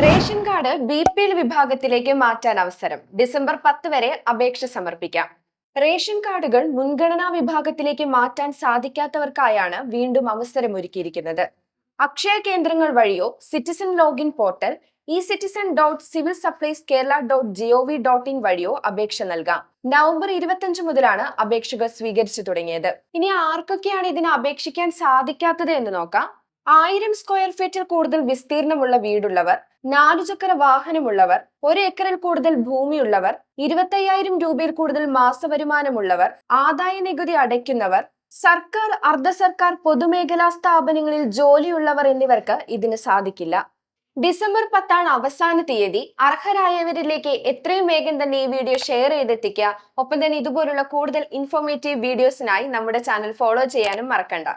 Ration card BPL വിഭാഗത്തിലേക്ക് മാറ്റാൻ അവസരം. ഡിസംബർ 10 വരെ അപേക്ഷ സമർപ്പിക്കാം. റേഷൻ കാർഡുകൾ മുൻഗണനാ വിഭാഗത്തിലേക്ക് മാറ്റാൻ സാധിക്കാത്തവർക്കായാണ് വീണ്ടും അവസരമൊരുക്കിയിരിക്കുന്നത്. അക്ഷയ കേന്ദ്രങ്ങൾ വഴിയോ സിറ്റിസൺ ലോഗിൻ പോർട്ടൽ ecitizen.civilsupplieskerala.gov.in വഴിയോ അപേക്ഷ നൽകാം. നവംബർ 25 മുതലാണ് അപേക്ഷകൾ സ്വീകരിച്ചു തുടങ്ങിയത്. ഇനി ആർക്കൊക്കെയാണ് ഇതിന് അപേക്ഷിക്കാൻ സാധിക്കാത്തത് എന്ന് നോക്കാം. 1000 സ്ക്വയർ ഫീറ്റിൽ കൂടുതൽ വിസ്തീർണമുള്ള വീടുള്ളവർ, 4 ചക്ര വാഹനമുള്ളവർ, 1 ഏക്കറിൽ കൂടുതൽ ഭൂമിയുള്ളവർ, 25,000 രൂപയിൽ കൂടുതൽ മാസവരുമാനമുള്ളവർ, ആദായ നികുതി അടയ്ക്കുന്നവർ, സർക്കാർ, അർദ്ധ സർക്കാർ, പൊതുമേഖലാ സ്ഥാപനങ്ങളിൽ ജോലിയുള്ളവർ എന്നിവർക്ക് ഇതിന് സാധിക്കില്ല. ഡിസംബർ 10 അവസാന തീയതി. അർഹരായവരിലേക്ക് എത്രയും വേഗം തന്നെ ഈ വീഡിയോ ഷെയർ ചെയ്തെത്തിക്കുക. ഒപ്പം തന്നെ ഇതുപോലുള്ള കൂടുതൽ ഇൻഫോർമേറ്റീവ് വീഡിയോസിനായി നമ്മുടെ ചാനൽ ഫോളോ ചെയ്യാനും മറക്കണ്ട.